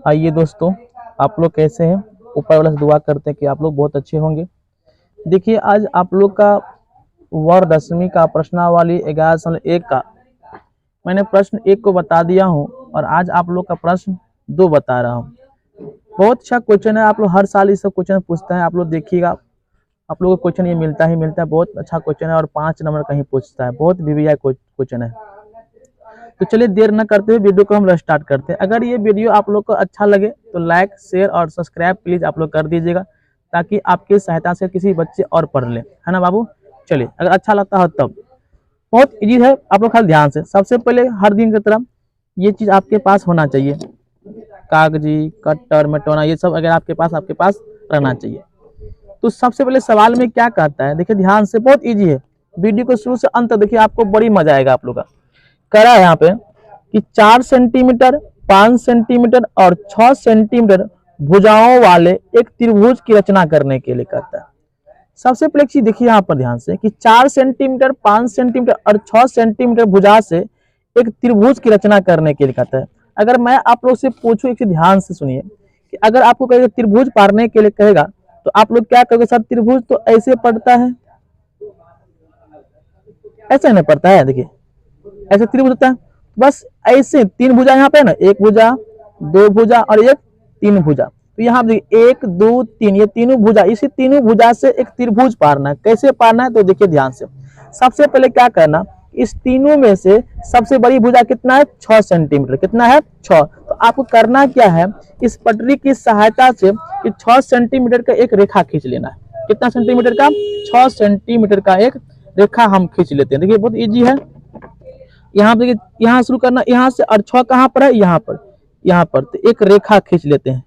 आइए दोस्तों, आप लोग कैसे हैं? ऊपर वाला से दुआ करते हैं कि आप लोग बहुत अच्छे होंगे। देखिए, आज आप लोग का वर्ग 10वीं का प्रश्नावली 11 का मैंने प्रश्न 1 को बता दिया हूं और आज आप लोग का प्रश्न 2 बता रहा हूं। बहुत अच्छा क्वेश्चन है। आप लोग हर साल इस सब क्वेश्चन पूछते हैं। आप लोग देखिएगा, आप लोगों को क्वेश्चन ये मिलता ही मिलता है। बहुत अच्छा क्वेश्चन है और 5 नंबर कहीं पूछता है। बहुत वीवीआई क्वेश्चन है। तो चलिए देर न करते हुए वीडियो को हम स्टार्ट करते हैं। अगर ये वीडियो आप लोग को अच्छा लगे तो लाइक, शेयर और सब्सक्राइब प्लीज आप लोग कर दीजिएगा, ताकि आपकी सहायता से किसी बच्चे और पढ़ ले, है ना बाबू। चलिए, अगर अच्छा लगता हो तब। बहुत इजी है, आप लोग खाली ध्यान से। सबसे पहले हर दिन की तरह ये चीज आपके पास होना चाहिए, कागजी, कटर, मिटौना, ये सब अगर आपके पास रहना चाहिए। तो सबसे पहले सवाल में क्या कहता है, देखिए ध्यान से, बहुत इजी है। वीडियो को शुरू से अंत तक देखिए, आपको बड़ी मजा आएगा। आप लोग का करा है यहाँ पे कि 4 सेंटीमीटर, 5 सेंटीमीटर और 6 सेंटीमीटर भुजाओं वाले एक त्रिभुज की रचना करने के लिए कहता है। सबसे पहले चीज देखिए यहाँ पर ध्यान से कि 4 सेंटीमीटर, 5 सेंटीमीटर और 6 सेंटीमीटर भुजा से एक त्रिभुज की रचना करने के लिए कहता है। अगर मैं आप लोग से पूछूं, एक चीज ध्यान से सुनिए कि अगर आपको कहेगा त्रिभुज पारने के लिए कहेगा तो आप लोग क्या कहोगे? सर त्रिभुज तो ऐसे पड़ता है, ऐसा नहीं पड़ता है। देखिए ऐसे त्रिभुज होता है, बस ऐसे 3 भुजा यहाँ पे ना, 1 भुजा, 2 भुजा और एक 3 भुजा। तो यहाँ देखिए 1 2 3, ये तीनों भुजा, इसी तीनों भुजा से एक त्रिभुज पारना है। कैसे पारना है तो देखिए ध्यान से। सबसे पहले क्या करना, इस तीनों में से सबसे बड़ी भुजा कितना है? 6 सेंटीमीटर। कितना है? 6। तो आपको करना क्या है, इस पटरी की सहायता से 6 सेंटीमीटर का एक रेखा खींच लेना है। कितना सेंटीमीटर का? 6 सेंटीमीटर का एक रेखा हम खींच लेते हैं। देखिए बहुत इजी है। यहाँ देखिए, यहाँ शुरू करना, यहाँ से, और 6 कहाँ पर है? यहाँ पर, यहाँ पर। तो एक रेखा खींच लेते हैं।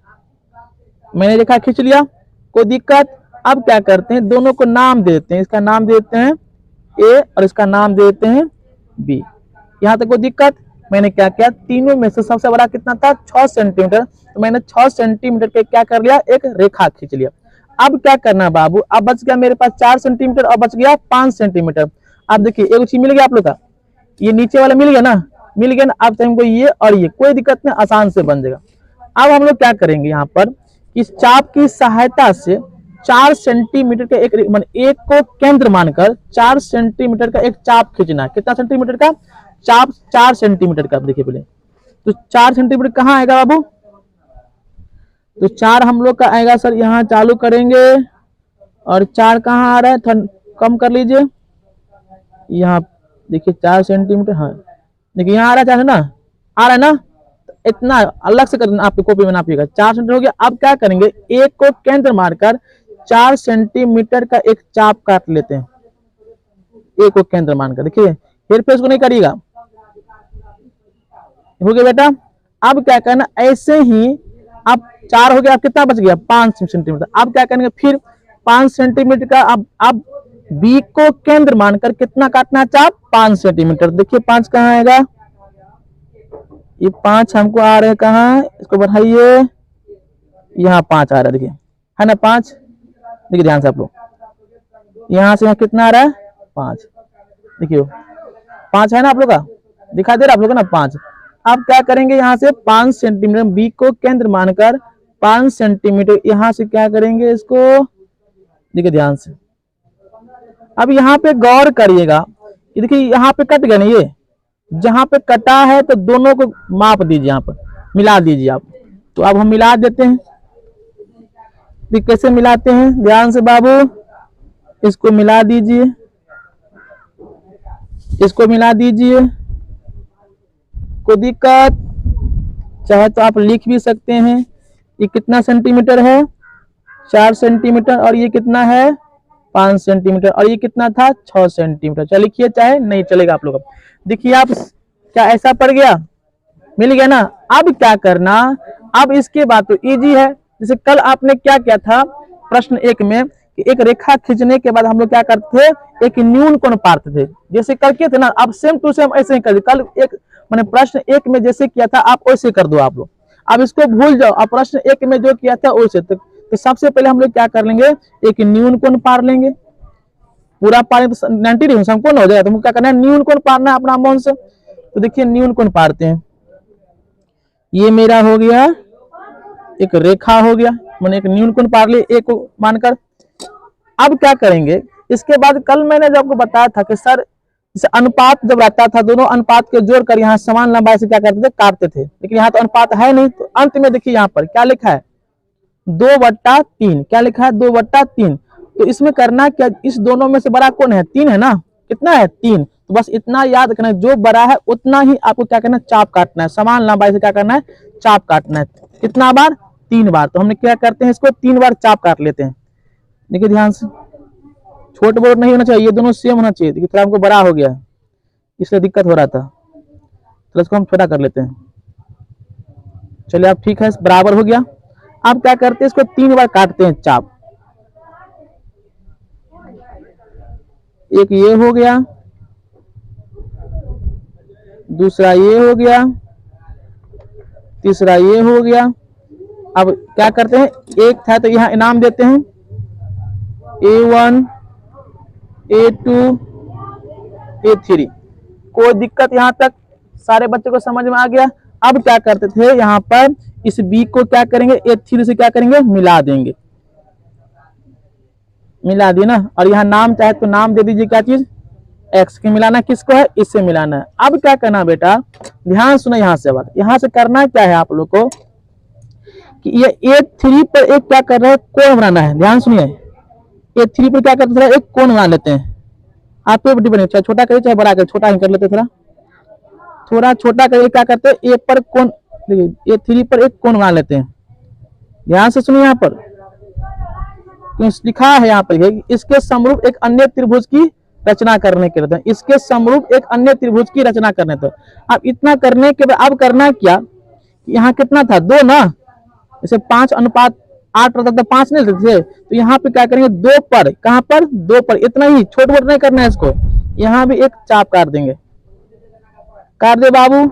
मैंने रेखा खींच लिया, कोई दिक्कत? अब क्या करते हैं, दोनों को नाम देते हैं। इसका नाम देते हैं ए और इसका नाम देते हैं बी। यहाँ तक कोई दिक्कत? मैंने क्या किया, तीनों में से सबसे बड़ा कितना था? 6 सेंटीमीटर। तो मैंने 6 सेंटीमीटर के क्या कर लिया, एक रेखा खींच लिया। अब क्या करना बाबू, अब बच गया मेरे पास 4 सेंटीमीटर और बच गया 5 सेंटीमीटर। अब देखिए एक चीज मिल गया आप लोग का, ये नीचे वाला मिल गया ना, मिल गया ना। अब हमको ये और ये, कोई दिक्कत नहीं, आसान से बन जाएगा। अब हम लोग क्या करेंगे, यहाँ पर इस चाप की सहायता से 4 सेंटीमीटर का एक, मतलब एक को केंद्र मानकर 4 सेंटीमीटर का एक चाप खींचना है। कितना सेंटीमीटर का चाप? 4 सेंटीमीटर का। देखिए पहले तो 4 सेंटीमीटर कहाँ आएगा बाबू? तो 4 हम लोग का आएगा सर, यहाँ चालू करेंगे, और 4 कहाँ आ रहा है? कम कर लीजिए, यहाँ देखिए 4 सेंटीमीटर। हाँ देखिए यहाँ आ रहा है 4 है ना, आ रहा है ना। इतना अलग से करना, आपकी कॉपी में नापिएगा। 4 सेंटीमीटर हो गया। अब क्या करेंगे, एक को केंद्र मारकर 4 सेंटीमीटर का एक चाप काट लेते हैं। एक को केंद्र मानकर, देखिए हेरफेर को नहीं करिएगा। हो गया बेटा। अब क्या करना, ऐसे ही अब 4 हो गया, अब कितना बच गया? 5 सेंटीमीटर। अब क्या करेंगे, फिर 5 सेंटीमीटर का अब बी को केंद्र मानकर कितना काटना चाप? 5 सेंटीमीटर। देखिए 5 कहाँ आएगा? ये 5 हमको आ रहे हैं कहाँ? इसको बढ़ाइए, यहाँ 5 आ रहा है, देखिए है ना 5। देखिए ध्यान से आप लोग, यहाँ से यहाँ कितना आ रहा है? 5। देखिए 5 है ना आप लोग का, दिखा दे रहा आप लोग का ना 5। अब क्या करेंगे, यहाँ से 5 सेंटीमीटर बी को केंद्र मानकर 5 सेंटीमीटर यहाँ से क्या करेंगे इसको, देखिए ध्यान से। अब यहाँ पे गौर करिएगा, देखिए यहाँ पे कट गया ना, ये जहां पे कटा है तो दोनों को माप दीजिए, यहाँ पर मिला दीजिए आप। तो अब हम मिला देते हैं। तो कैसे मिलाते हैं, ध्यान से बाबू, इसको मिला दीजिए, इसको मिला दीजिए, कोई दिक्कत? चाहे तो आप लिख भी सकते हैं। ये कितना सेंटीमीटर है? 4 सेंटीमीटर। और ये कितना है? 5 सेंटीमीटर। और ये कितना था? 6 सेंटीमीटर। चलिए लिखिए, चाहे नहीं चलेगा आप लोग। देखिए आप, क्या ऐसा पड़ गया? मिल गया ना। अब क्या करना, अब इसके बाद तो इजी है। जैसे कल आपने क्या किया था प्रश्न 1 में कि एक रेखा खींचने के बाद हम लोग क्या करते थे, एक न्यून कोण पारते थे, जैसे करके थे ना। अब सेम टू सेम ऐसे ही कर, कल एक मैंने प्रश्न 1 में जैसे किया था आप वैसे कर दो आप लोग। अब इसको भूल जाओ, अब प्रश्न 1 में जो किया था वैसे। तो सबसे पहले हम लोग क्या कर लेंगे, एक न्यून कोण पार लेंगे। पूरा पारे तो 90 डिग्री संपूर्ण हो जाएगा। तो क्या करना है, न्यून कोण पारना है अपना मन से। तो देखिए न्यून कोण पारते हैं। ये मेरा हो गया एक रेखा हो गया, मैंने एक न्यून कोण पार लिए एक को मानकर। अब क्या करेंगे, इसके बाद कल मैंने जो आपको बताया था कि सर जैसे अनुपात जब रहता था, दोनों अनुपात के जोड़कर यहाँ समान लंबाई से क्या करते थे, काटते थे, लेकिन यहाँ तो अनुपात है नहीं, तो अंत में देखिए यहाँ पर क्या लिखा है 2/3। क्या लिखा है 2/3। तो इसमें करना क्या, इस दोनों में से बड़ा कौन है, 3 है ना, कितना है 3। तो बस इतना याद रखना है, जो बड़ा है उतना ही आपको क्या करना है, चाप काटना है, समान लंबाई से क्या करना है, चाप काटना है। कितना बार, 3 बार। तो हमने क्या करते हैं, इसको 3 बार चाप काट लेते हैं। देखिए ध्यान से, छोट बोट नहीं होना चाहिए, ये दोनों सेम होना चाहिए। देखिए थोड़ा हमको बड़ा हो गया है, इसलिए दिक्कत हो रहा था, तो इसको हम छोटा कर लेते हैं। चलिए अब ठीक है, बराबर हो गया। अब क्या करते हैं, इसको 3 बार काटते हैं चाप। एक ये हो गया, दूसरा ये हो गया, तीसरा ये हो गया। अब क्या करते हैं, एक था तो यहाँ इनाम देते हैं, A1 A2 A3। कोई दिक्कत यहाँ तक सारे बच्चों को समझ में आ गया। अब क्या करते थे, यहाँ पर इस B को क्या करेंगे, A3 से क्या करेंगे, मिला देंगे, मिला दिए ना। और यहाँ नाम चाहे तो नाम दे दीजिए, क्या चीज, X के मिलाना किसको है, इससे मिलाना है। अब क्या करना बेटा, ध्यान सुनो, यहाँ से बात, यहाँ से करना क्या है आप लोग को कि ये A3 पर एक क्या कर रहा है, कोण बनाना है। ध्यान सुनिए, A3 पर क्या करते हैं, एक कोण बना लेते हैं। आप पे डिपेंड, चाहे छोटा करिए चाहे बड़ा करिए, छोटा ही कर लेते, थोड़ा छोटा करिए। क्या करते हैं, A पर कोण, A3 पर एक कोण बना लेते हैं। ध्यान से सुनिए, यहाँ पर लिखा है, यहाँ पर इसके समरूप एक अन्य त्रिभुज की रचना करने के लिए, इसके समरूप एक अन्य त्रिभुज की रचना करने। तो अब इतना करने के बाद अब करना क्या, यहाँ कितना था, 2 ना, जैसे 5:8 रहता था, 5 नहीं थे, तो यहाँ पे क्या करेंगे, 2 पर, कहां पर, 2 पर, इतना ही, छोट मोट नहीं करना है इसको। यहाँ भी एक चाप काट देंगे, काट दे बाबू,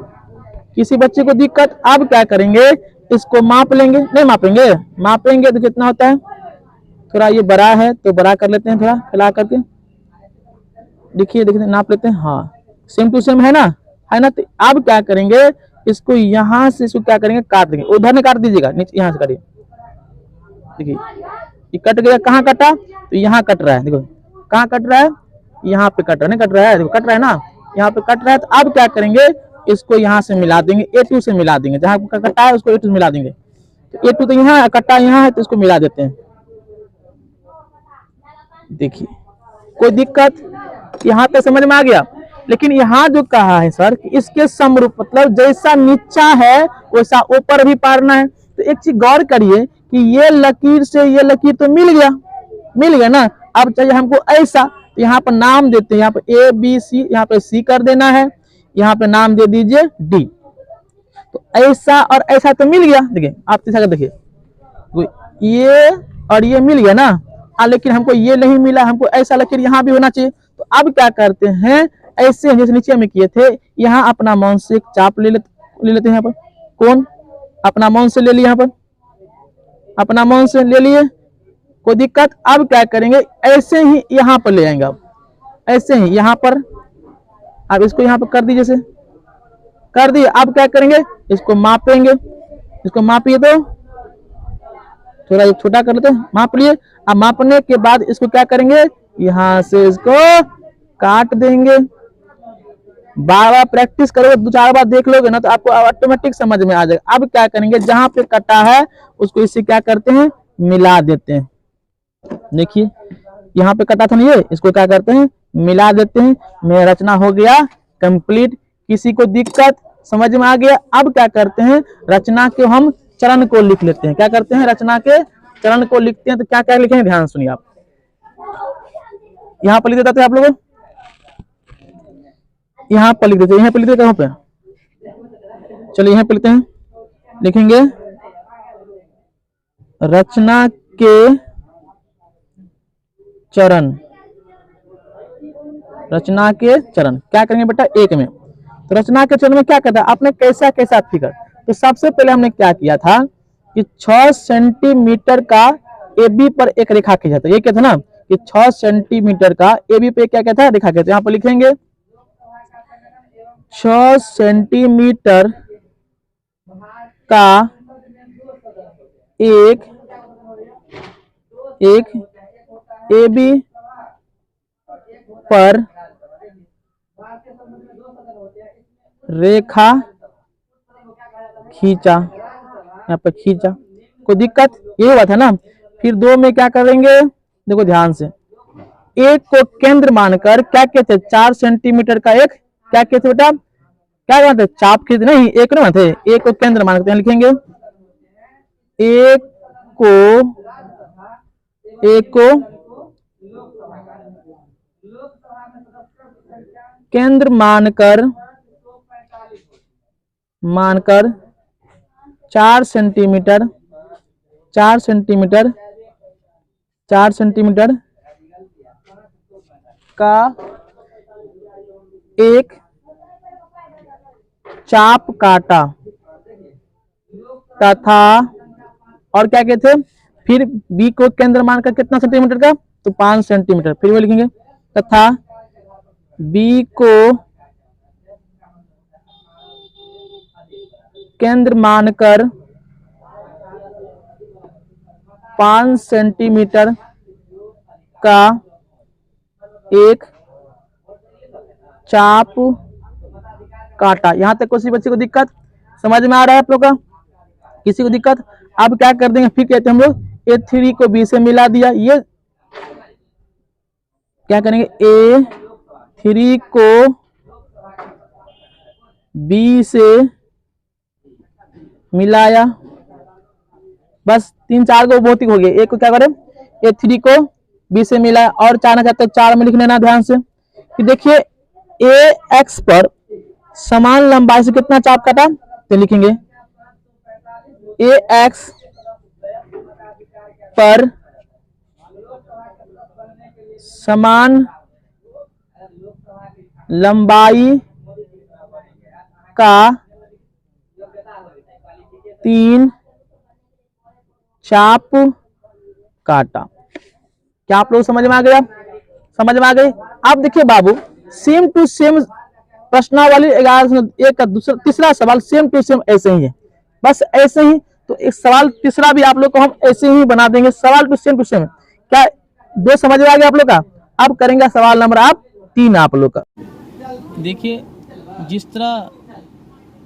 किसी बच्चे को दिक्कत। अब क्या करेंगे, इसको माप लेंगे, नहीं मापेंगे, मापेंगे तो कितना होता है, थोड़ा ये बड़ा है तो बड़ा कर लेते हैं, थोड़ा फैला करके, देखिए देखिए नाप लेते हैं, हाँ सेम टू सेम है ना। तो अब क्या करेंगे, इसको यहाँ से इसको क्या करेंगे, काट देंगे, उधर नहीं काट दीजिएगा, नीचे यहाँ से काटिए। देखिए ये कट गया, कहाँ कटा, तो यहाँ कट रहा है, देखो कहाँ कट रहा है, यहाँ पे कट रहा है, नहीं कट रहा है, देखो कट रहा है ना, यहाँ पे कट रहा है। तो अब क्या करेंगे, इसको यहाँ से मिला देंगे, A2 से मिला देंगे, जहाँ कटा है उसको A2 से मिला देंगे। तो A2 तो यहाँ कटा यहाँ है, तो इसको मिला देते हैं। देखिए कोई दिक्कत, यहाँ पे समझ में आ गया। लेकिन यहाँ जो कहा है सर कि इसके समरूप, मतलब जैसा नीचा है वैसा ऊपर भी पारना है। तो एक चीज गौर करिए कि ये लकीर से ये लकीर तो मिल गया ना। अब चाहिए हमको ऐसा, तो यहाँ पर नाम देते हैं, यहाँ पर ABC, यहाँ पे C कर देना है, यहाँ पे नाम दे दीजिए D। तो ऐसा और ऐसा तो मिल गया, देखिए आप तीसरा देखिए, ये और ये मिल गया ना। लेकिन हमको ये नहीं मिला, हमको ऐसा लकीर यहाँ भी होना चाहिए। तो अब क्या करते हैं, ऐसे जैसे नीचे में किए थे, यहाँ अपना माउन से एक चाप ले लेते हैं, यहाँ पर कौन अपना माउन से ले लिया, यहाँ पर अपना माउन से ले लिए, कोई दिक्कत। अब क्या करेंगे, ऐसे ही यहाँ पर ले आएंगे, अब ऐसे ही यहाँ पर, अब इसको यहाँ पर कर दीजिए, जैसे कर दिए। अब क्या करेंगे, इसको मापेंगे, इसको मापिए, तो थोड़ा एक छोटा कर लेते हैं, माप लिए। अब मापने के बाद इसको क्या करेंगे, यहाँ से इसको काट देंगे। बार बार प्रैक्टिस करोगे, 2-4 बार देख लोगे ना, तो आपको ऑटोमेटिक समझ में आ जाएगा। अब क्या करेंगे, जहां पे कटा है उसको इससे क्या करते हैं, मिला देते हैं। देखिए यहाँ पे कटा था ना ये, इसको क्या करते हैं, मिला देते हैं। मेरा रचना हो गया कंप्लीट। किसी को दिक्कत, समझ में आ गया। अब क्या करते हैं, रचना के हम चरण को लिख लेते हैं। क्या करते हैं, रचना के चरण को लिखते हैं। तो क्या क्या लिखेंगे, ध्यान सुनिए आप, यहाँ पर लिख देते हैं आप लोगों, यहाँ पर लिख देते हैं, यहाँ पर लिख देते हैं, कहाँ पे, चलिए यहाँ पे लिखते हैं, लिखेंगे रचना के चरण। रचना के चरण क्या करेंगे बेटा, एक में। तो रचना के चरण में क्या कहता है, आपने कैसा कैसा फिगर। तो सबसे पहले हमने क्या किया था कि 6 सेंटीमीटर का AB पर एक रेखा खींचा था। ये क्या था ना कि 6 सेंटीमीटर का AB पे क्या था, रेखा खींचा। यहाँ पर लिखेंगे 6 सेंटीमीटर का एक एक ए बी पर रेखा खींचा, यहाँ पर खींचा, कोई दिक्कत? ये हुआ था ना। फिर 2 में क्या करेंगे, देखो ध्यान से, एक को केंद्र मानकर क्या कहते हैं, 4 सेंटीमीटर का एक क्या कहते बेटा, क्या कहते हैं, चाप खींच, नहीं एक ना थे, एक को केंद्र मानकर लिखेंगे, एक को केंद्र मानकर 4 सेंटीमीटर का एक चाप काटा तथा, और क्या कहते, फिर बी को केंद्र मानकर कितना सेंटीमीटर का, तो 5 सेंटीमीटर, फिर वो लिखेंगे तथा बी को केंद्र मानकर 5 सेंटीमीटर का एक चाप काटा। यहां तक किसी बच्चे को दिक्कत समझ में आ रहा है आप लोग का, किसी को दिक्कत? अब क्या कर देंगे, फिर कहते हैं हम लोग A3 को B से मिला दिया, ये क्या करेंगे, A3 को B से मिलाया, बस 3-4 को बहुत ही हो गया। एक को क्या करें, A3 को B से मिलाया, और चाहना चाहते 4 में लिख लेना ध्यान से कि देखिए AX पर समान लंबाई से कितना चाप काटा, तो लिखेंगे AX पर समान लंबाई का 3 चाप काटा। क्या आप लोग समझ में आ गया, समझ में आ गई? अब देखिए बाबू, सेम टू सेम प्रश्नावली 11 का दूसरा तीसरा सवाल सेम टू सेम ऐसे ही है, बस ऐसे ही। तो एक सवाल तीसरा भी आप लोग को हम ऐसे ही बना देंगे, सवाल टू सेम। क्या 2 समझ में आ गया आप लोग का? अब करेंगे सवाल नंबर 3 आप लोग का। देखिए जिस तरह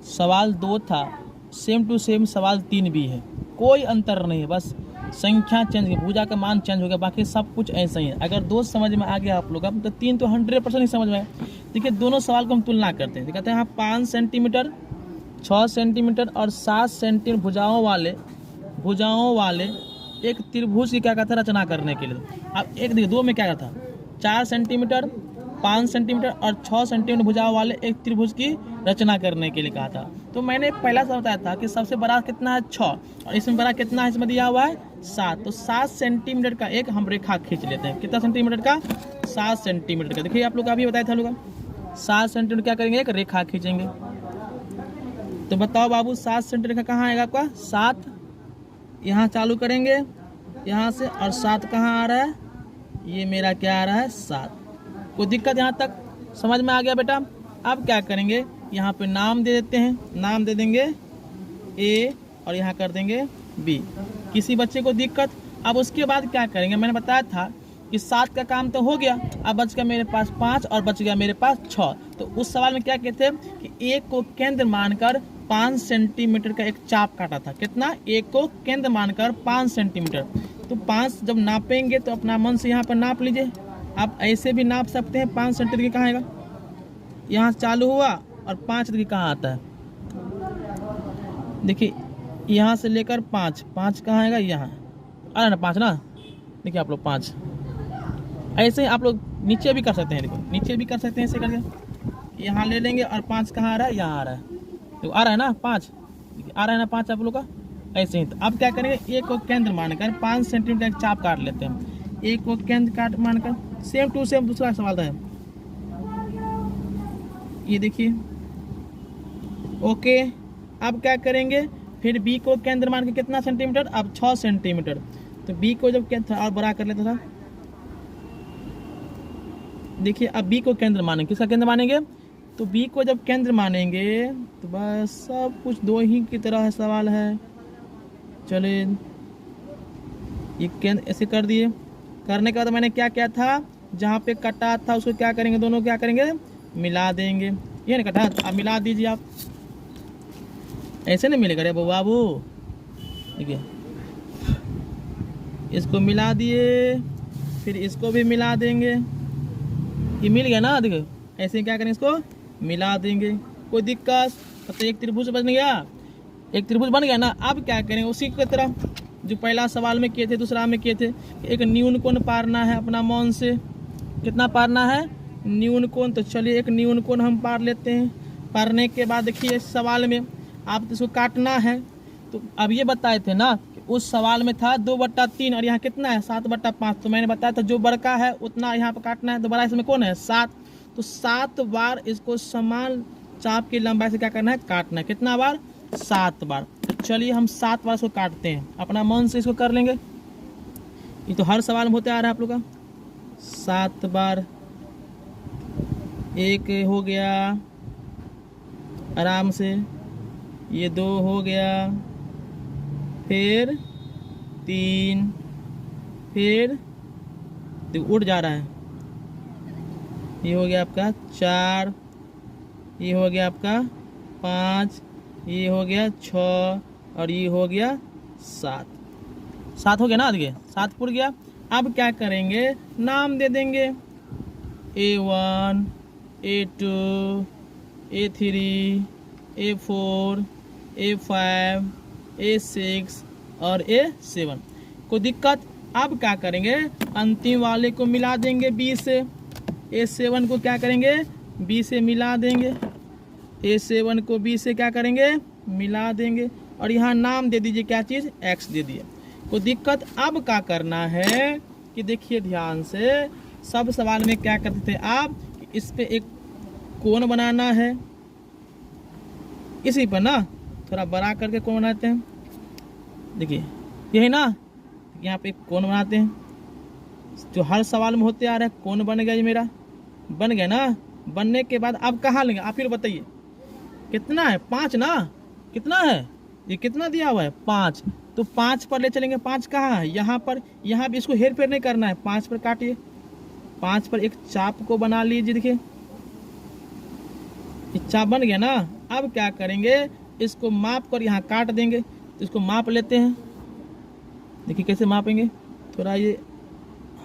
सवाल 2 था, सेम टू सेम सवाल 3 भी है, कोई अंतर नहीं है, बस संख्या चेंज है, भुजा का मान चेंज हो गया, बाकी सब कुछ ऐसा ही है। अगर 2 समझ में आ गया आप लोग का, तो 3 तो 100% ही समझ में आया। देखिए दोनों सवाल को हम तुलना करते हैं, कहते हैं यहाँ 5 सेंटीमीटर, 6 सेंटीमीटर और 7 सेंटीमीटर भुजाओं वाले एक त्रिभुज की क्या कहता है, रचना करने के लिए। अब एक देखिए 2 में क्या कहता, 4 सेंटीमीटर, 5 सेंटीमीटर और 6 सेंटीमीटर भुजाओं वाले एक त्रिभुज की रचना करने के लिए कहा था। तो मैंने पहला सवाल बताया था कि सबसे बड़ा कितना है 6, और इसमें बड़ा कितना है, इसमें दिया हुआ है 7। तो 7 सेंटीमीटर का एक हम रेखा खींच लेते हैं। कितना सेंटीमीटर का, 7 सेंटीमीटर का। देखिए आप लोग अभी बताया था लोग, 7 सेंटीमीटर क्या करेंगे, एक रेखा खींचेंगे। तो बताओ बाबू 7 सेंटीमीटर रेखा कहाँ आएगा आपका, 7 यहाँ चालू करेंगे यहाँ से, और 7 कहाँ आ रहा है, ये मेरा क्या आ रहा है 7। कोई दिक्कत यहाँ तक समझ में आ गया बेटा? अब क्या करेंगे, यहाँ पे नाम दे देते हैं, नाम दे देंगे A और यहाँ कर देंगे B। किसी बच्चे को दिक्कत? अब उसके बाद क्या करेंगे, मैंने बताया था कि 7 का काम तो हो गया, अब बच गया मेरे पास 5 और बच गया मेरे पास 6। तो उस सवाल में क्या कहते हैं कि एक को केंद्र मानकर 5 सेंटीमीटर का एक चाप काटा था। कितना, एक को केंद्र मानकर 5 सेंटीमीटर। तो 5 जब नापेंगे तो अपना मन से यहाँ पर नाप लीजिए, आप ऐसे भी नाप सकते हैं। 5 सेंटीमीटर कहाँ आएगा, यहाँ चालू हुआ, और 5 देखिए कहाँ आता है, देखिए यहाँ से लेकर 5 कहाँ आएगा, यहाँ आ रहा ना 5 ना, देखिए आप लोग 5 ऐसे ही आप लोग नीचे भी कर सकते हैं, देखो नीचे भी कर सकते हैं ऐसे करके, यहाँ ले लेंगे और 5 कहाँ आ रहा है, यहाँ आ रहा है, देखो आ रहा है ना 5, आ रहा है ना 5 आप लोग का, ऐसे ही। तो अब क्या करेंगे, एक को केंद्र मानकर 5 सेंटीमीटर का चाप काट लेते हैं। एक को केंद्र काट मानकर, सेम टू सेम दूसरा सवाल है, ये देखिए ओके। अब क्या करेंगे, फिर बी को केंद्र मान के कितना सेंटीमीटर, अब 6 सेंटीमीटर। तो बी को जब केंद्र और बड़ा कर लेता था, देखिए अब बी को केंद्र मानेंगे, किसका केंद्र मानेंगे, तो बी को जब केंद्र मानेंगे तो बस सब कुछ 2 ही की तरह सवाल है। चले ये केंद्र ऐसे कर दिए। करने के बाद मैंने क्या किया था, जहाँ पे कटा था उसको क्या करेंगे, दोनों क्या करेंगे, मिला देंगे। ये नहीं कटा, अब मिला दीजिए आप। ऐसे नहीं मिलेगा रे बाबू, देखिए इसको मिला दिए, फिर इसको भी मिला देंगे। ये मिल गया ना, देखो ऐसे क्या करेंगे, इसको मिला देंगे। कोई दिक्कत? तो एक त्रिभुज बन गया, एक त्रिभुज बन गया ना। अब क्या करेंगे, उसी की तरह जो पहला सवाल में किए थे, दूसरा में किए थे, एक न्यून कोण पारना है अपना मौन से। कितना पारना है, न्यून कोण। तो चलिए एक न्यून कोण हम पार लेते हैं। पारने के बाद देखिए इस सवाल में आप इसको काटना है। तो अब ये बताए थे ना कि उस सवाल में था 2/3 और यहाँ कितना है 7/5। तो मैंने बताया था जो बड़का है उतना यहाँ पर काटना है। तो बड़ा इसमें कौन है 7। तो 7 बार इसको समान चाप की लंबाई से क्या करना है, काटना है। कितना बार, 7 बार। तो चलिए हम 7 बार इसको काटते हैं, अपना मन से इसको कर लेंगे। ये तो हर सवाल में होते आ रहा है आप लोग का। 7 बार, एक हो गया आराम से, ये 2 हो गया, फिर 3, फिर उड़ जा रहा है, ये हो गया आपका 4, ये हो गया आपका 5, ये हो गया 6 और ये हो गया 7। 7 हो गया ना, देखिए 7 पुर गया। अब क्या करेंगे, नाम दे देंगे A1, A2, A3, A4, A5, A6 और A7। कोई दिक्कत? अब क्या करेंगे, अंतिम वाले को मिला देंगे B से। A7 को क्या करेंगे, B से मिला देंगे। A7 को B से क्या करेंगे, मिला देंगे। और यहाँ नाम दे दीजिए, क्या चीज़, X दे दिए। कोई दिक्कत? अब क्या करना है कि देखिए ध्यान से, सब सवाल में क्या करते थे आप, इस पे एक कोण बनाना है, इसी पर ना थोड़ा बड़ा करके कोण बनाते हैं। देखिए यही ना, यहाँ पे एक कोण बनाते हैं जो हर सवाल में होते आ रहा है। कोण बन गया, ये मेरा बन गया ना। बनने के बाद अब कहाँ लेंगे, आप फिर बताइए कितना है, 5 ना। कितना है, ये कितना दिया हुआ है, 5। तो 5 पर ले चलेंगे। 5 कहाँ है, यहाँ पर। यहाँ भी इसको हेर फेर नहीं करना है, 5 पर काटिए। 5 पर एक चाप को बना लीजिए। देखिए ये चाप बन गया ना। अब क्या करेंगे, इसको माप कर यहाँ काट देंगे। तो इसको माप लेते हैं, देखिए कैसे मापेंगे, थोड़ा ये,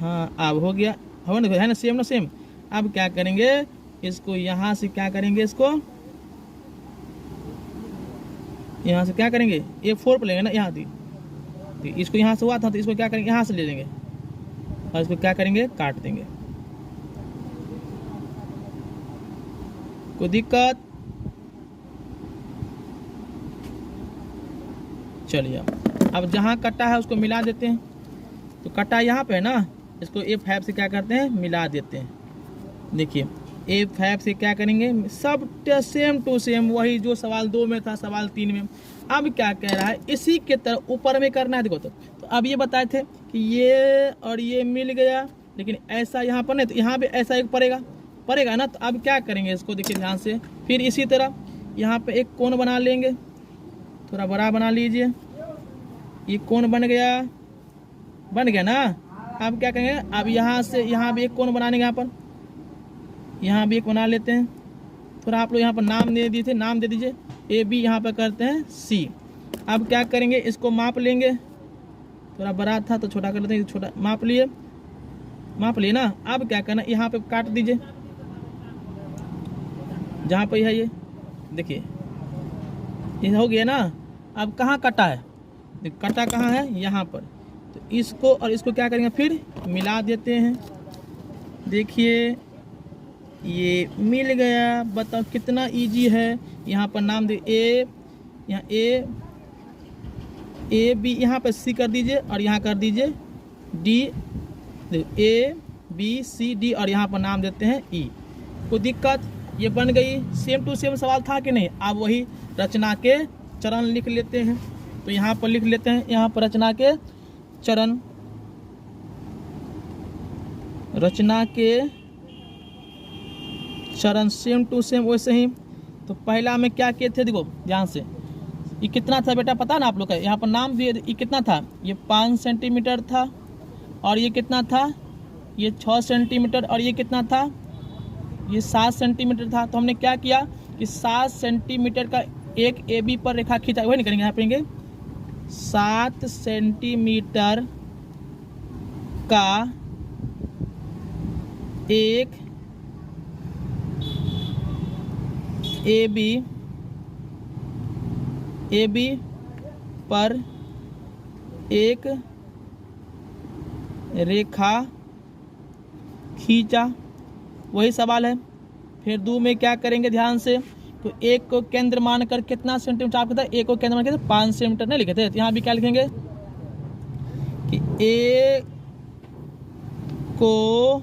हाँ अब हो गया, है ना, सेम ना सेम। अब क्या करेंगे, इसको यहाँ से क्या करेंगे, इसको यहाँ से क्या करेंगे, A4 पर लेंगे ना यहाँ थी। तो इसको यहाँ से हुआ था, तो इसको क्या करेंगे, यहाँ से ले लेंगे और इसको क्या करेंगे, काट देंगे। कोई दिक्कत? चलिए अब जहाँ कटा है उसको मिला देते हैं। तो कटा यहाँ पे है ना, इसको A5 से क्या करते हैं, मिला देते हैं। देखिए A5 से क्या करेंगे, सब सेम टू सेम वही जो सवाल 2 में था, सवाल 3 में। अब क्या कह रहा है, इसी के तरह ऊपर में करना है। देखो तो अब ये बताए थे कि ये और ये मिल गया, लेकिन ऐसा यहाँ पर नहीं, तो यहाँ भी ऐसा एक पड़ेगा ना। तो अब क्या करेंगे, इसको देखिए ध्यान से, फिर इसी तरह यहाँ पे एक कोण बना लेंगे, थोड़ा बड़ा बना लीजिए। ये कोण बन गया ना। अब क्या करेंगे, अब यहाँ से यहाँ भी एक कोण बनाने, यहाँ भी एक बना लेते हैं। थोड़ा आप लोग यहाँ पर नाम दे दिए थे, नाम दे दीजिए। AB यहाँ पर करते हैं C। अब क्या करेंगे, इसको माप लेंगे, थोड़ा बड़ा था तो छोटा कर लेते हैं। छोटा माप लिए ना। अब क्या करना, यहाँ पे काट दीजिए जहाँ पे है, ये देखिए ये हो गया ना। अब कहाँ कटा है, कटा कहाँ है, यहाँ पर। तो इसको और इसको क्या करेंगे, फिर मिला देते हैं। देखिए ये मिल गया। बताओ कितना इजी है। यहाँ पर नाम दे A, यहाँ A B, यहाँ पर C कर दीजिए और यहाँ कर दीजिए D। A B C D और यहाँ पर नाम देते हैं E। कोई दिक्कत? ये बन गई। सेम टू सेम सवाल था कि नहीं। अब वही रचना के चरण लिख लेते हैं। तो यहाँ पर लिख लेते हैं, यहाँ पर रचना के चरण, रचना के चरण सेम टू सेम वैसे ही। तो पहला में क्या किए थे, देखो ध्यान से, ये कितना था बेटा पता ना आप लोग का, यहाँ पर नाम दिए, ये कितना था, ये 5 सेंटीमीटर था, और ये कितना था, ये 6 सेंटीमीटर, और ये कितना था, ये 7 सेंटीमीटर था। तो हमने क्या किया कि 7 सेंटीमीटर का एक AB पर रेखा खींचा, वही नहीं करेंगे, यहाँ पढ़ेंगे 7 सेंटीमीटर का एक AB पर एक रेखा खींचा, वही सवाल है। फिर 2 में क्या करेंगे ध्यान से, तो एक को केंद्र मानकर कितना सेंटीमीटर आपको था, एक को केंद्र मानकर 5 सेंटीमीटर नहीं लिखे थे, तो यहाँ भी क्या लिखेंगे कि ए को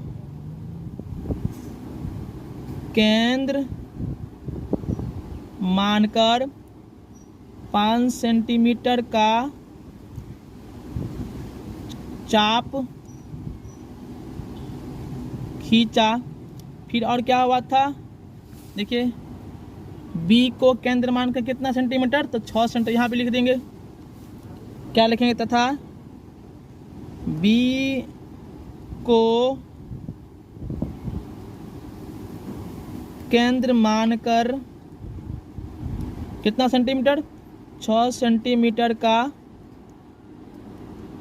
केंद्र मानकर 5 सेंटीमीटर का चाप खींचा। फिर और क्या हुआ था, देखिए B को केंद्र मानकर कितना सेंटीमीटर, तो 6 सेंटीमीटर, यहाँ पे लिख देंगे, क्या लिखेंगे, तथा B को केंद्र मानकर कितना सेंटीमीटर, 6 सेंटीमीटर का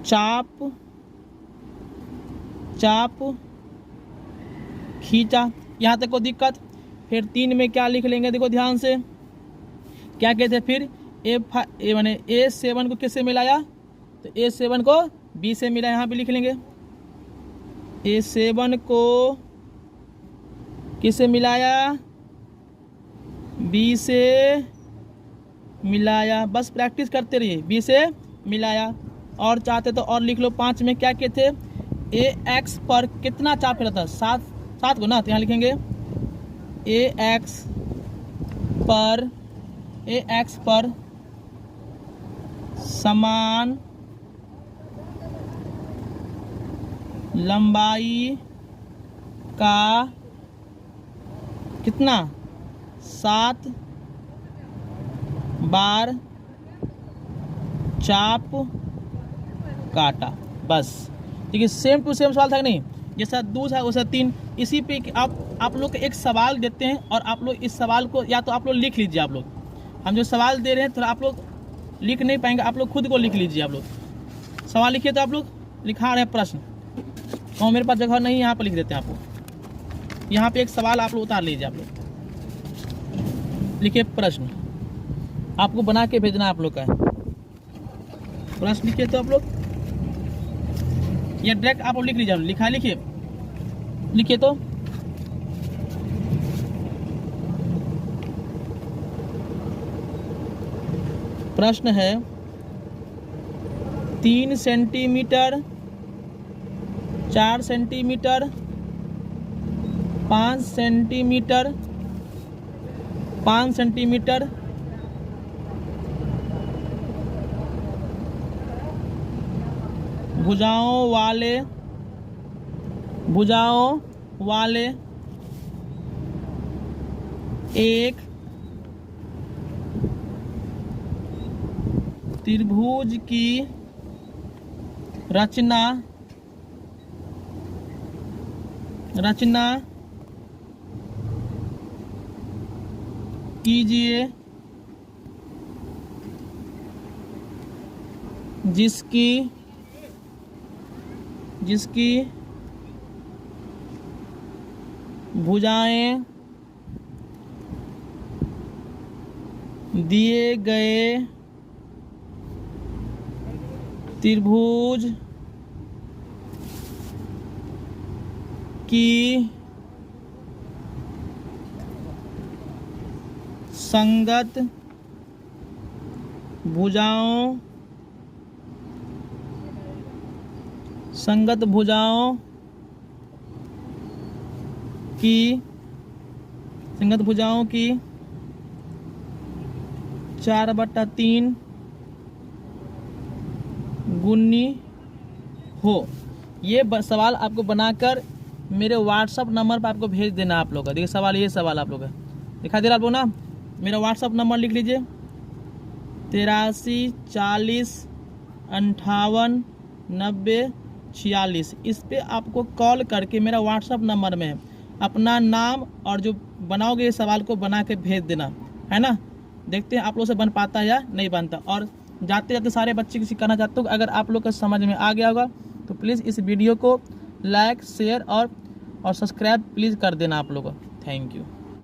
चाप खींचा। यहाँ तक को दिक्कत। फिर 3 में क्या लिख लेंगे, देखो ध्यान से क्या कहते हैं, फिर माने A7 को किससे मिलाया, तो A7 को B से मिला, यहाँ पे लिख लेंगे A7 को किससे मिलाया, B से मिलाया। बस प्रैक्टिस करते रहिए, B से मिलाया। और चाहते तो और लिख लो। 5 में क्या कहते, AX पर कितना चाप रहता है, 7 को ना, तो यहाँ लिखेंगे AX पर समान लंबाई का कितना, 7 बार चाप काटा। बस ठीक है, सेम टू सेम सवाल था कि नहीं, जैसा 2 था वैसा 3। इसी पे आप लोग एक सवाल देते हैं और आप लोग इस सवाल को या तो आप लोग लिख लीजिए, आप लोग, हम जो सवाल दे रहे हैं थोड़ा आप लोग लिख नहीं पाएंगे, आप लोग खुद को लिख लीजिए। आप लोग सवाल लिखिए, तो आप लोग लिखा रहे हैं प्रश्न, तो मेरे पास जगह नहीं, यहाँ पर लिख देते हैं। आपको यहाँ पे एक सवाल आप लोग उतार लीजिए, आप लोग लिखिए प्रश्न, आपको बना के भेजना आप लोग का प्रश्न लिखिए। तो आप लोग या डायरेक्ट आप लोग लिख लीजिए, लिखा लिखिए तो प्रश्न है 3 सेंटीमीटर, 4 सेंटीमीटर, 5 सेंटीमीटर, 5 सेंटीमीटर भुजाओं वाले एक त्रिभुज की रचना कीजिए, जिसकी भुजाएं दिए गए त्रिभुज की संगत भुजाओं की 4/3 गुनी हो। ये सवाल आपको बनाकर मेरे व्हाट्सअप नंबर पर आपको भेज देना। आप लोग का देखिए सवाल, ये सवाल आप लोग का दिखा दे रहा, आप लोग ना मेरा व्हाट्सअप नंबर लिख लीजिए, 83 40 58 90 46। इस पे आपको कॉल करके मेरा व्हाट्सअप नंबर में अपना नाम और जो बनाओगे इस सवाल को बना के भेज देना, है ना। देखते हैं आप लोग से बन पाता है या नहीं बनता। और जाते जाते सारे बच्चे किसी कहना चाहता हूँ, अगर आप लोग को समझ में आ गया होगा तो प्लीज़ इस वीडियो को लाइक शेयर और सब्सक्राइब प्लीज़ कर देना आप लोग को। Thank you.